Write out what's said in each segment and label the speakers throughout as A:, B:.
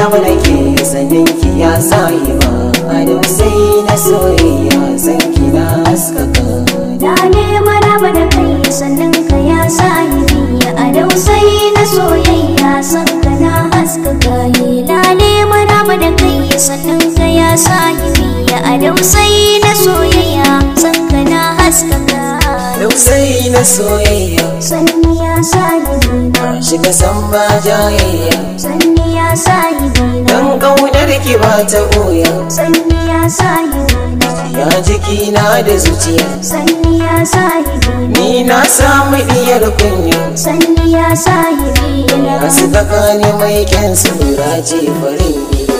A: maraba da ke sanin ki ya sayi ba a dausayi na soyayya san ki na haskaka.
B: Lale maraba da kai sannan ka ya sahibi a dausayi na soyayya san ka na haskaka. Lale maraba da kai sannan ka ya sahibi a dausayi na soyayya san ka na haskaka.
A: Dausayi na soyayya
B: sanni ya sahibi na
A: shiga san ba jayayya,
B: sanni ya sahibi na
A: dan kaunar ki ba ta goya,
B: sanni ya sahibi na
A: ya jiki na da zuciya,
B: sanni ya sahibi na
A: ni na samu diyar kunya,
B: sanni ya sahibi na
A: kasu tsakani mai kyan sura ce farin ido.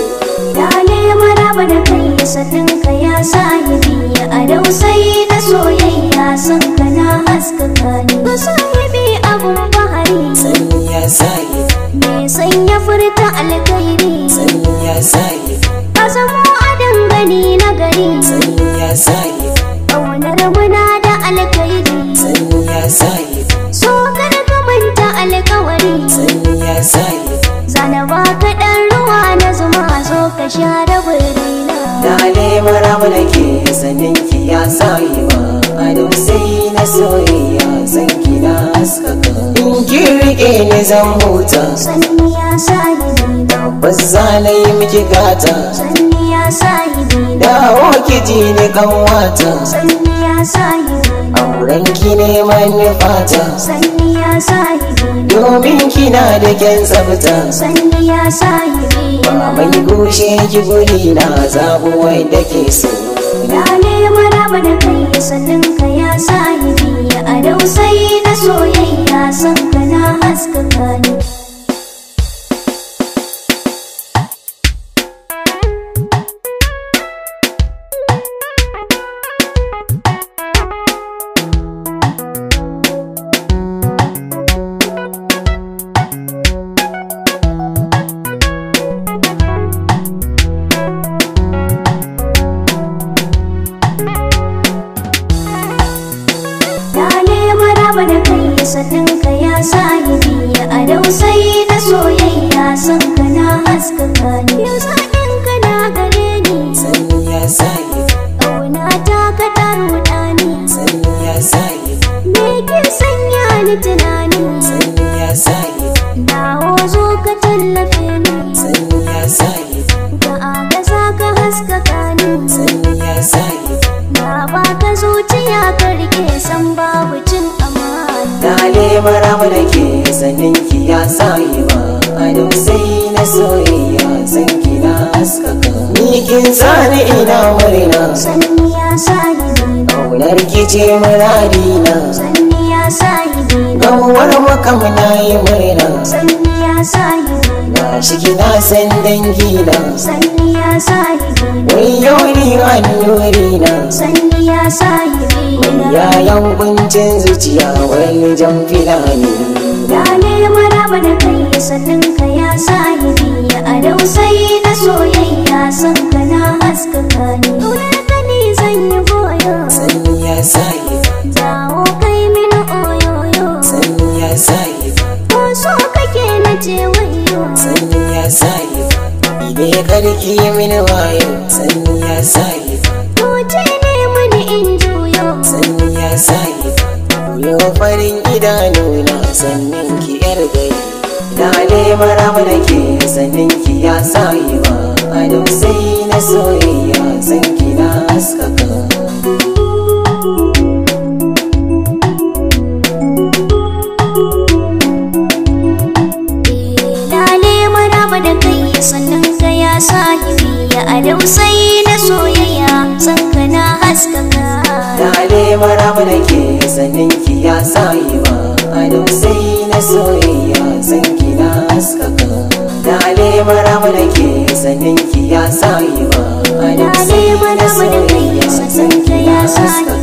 B: Lale maraba da kai sannan ka ya sahibi a dausayi na soyayya san ka na haskaka ni. Ka sahibi abun bahari
A: Sanni ya sayi,
B: me sanya furta alkhairi,
A: sanni ya sayi,
B: ka zamo a dangane na gari,
A: sanni ya sayi,
B: ƙaunar muna da alkhairi,
A: sanni ya sayi,
B: so kar ka manta alkawari,
A: sanni ya sayi.
B: zana ba ka ɗan ruwa na zuma zo ka share birnina.
A: Lale maraba da ke sanin ki ya sayi ba a dausayi na soyayya san ki na haskaka. In ki rike ni zan huta,
B: Sanni ya sahibi na
A: bas zalai miki gata,
B: sanni ya sahibi na
A: dawo ki ji ni kanwata,
B: sanni ya sahibi na
A: auren ki ne manufata,
B: sanni ya sahibi na
A: domin kina da kyan tsafta.
B: sanni ya sahibi
A: Ba
B: na
A: mai gushe ki guri na zaɓu wanda ke so.
B: Lale maraba da kai sannan ka ya sahibi a dausayi na soyayya san ka na haskaka ni. Lale maraba da kai sannan ka ya sahibi a dausayi na soyayya san ka na haskaka ni. Yau zaɓin ka na gare ni,
A: Sanni ya sayi,
B: ƙauna ta ka ta ruɗa ni,
A: sanni ya sayi,
B: me ke sanya ni tunani,
A: sanni ya sayi,
B: dawo zo ka tallafe ni,
A: sanni ya sayi,
B: ka agaza ka haskaka ni,
A: sanni ya sayi.
B: na baka zuciya ka rike san babu cin amana.
A: Lale maraba da ke sanin ki ya sayi ba a dausayi na soyayya san ki na haskaka. Ni kin sani ina murna,
B: Sanni ya sahibi na
A: ƙaunar ki ce muradina,
B: sanni ya sahibi na
A: gawar makam na yi murna,
B: sanni ya sahibi na
A: gashi kina san dangina,
B: sanni ya sahibi na
A: wayo ni annurina,
B: sanni ya sahibi na
A: yayan kuncin zuciya wani jan filani.
B: Lale maraba da kai sannan ka ya sahibi a dausayi na soyayya san ka na haskaka ni. Ƙaunar ka ni zan yi goyo,
A: Sanni ya sayi,
B: dawo kai mini oyoyo,
A: sanni ya sayi,
B: ko so kake na ce wayo,
A: sanni ya sayi, ide karki mini wayo, sanni ya sayi,
B: ko ce ne mini in juyo,
A: sanni ya sayi, yo farin idanuna sannin ki yar gari. Lale maraba da ke sannin ki ya sayi ba a dausayi na soyayya san ki na haskaka.
B: Lale maraba da kai sannan ka ya sahibi a dausayi na soyayya san ka na haskaka.
A: Lale maraba da ke sanin ki ya sayi ba a dausayi na soyayya san ki na haskaka. Lale maraba da ke sanin ki ya sayi ba a
B: Lale
A: dausayi na
B: maraba da kai
A: soyayya san
B: sannan ka
A: ki na
B: ya
A: haskaka.
B: sahibi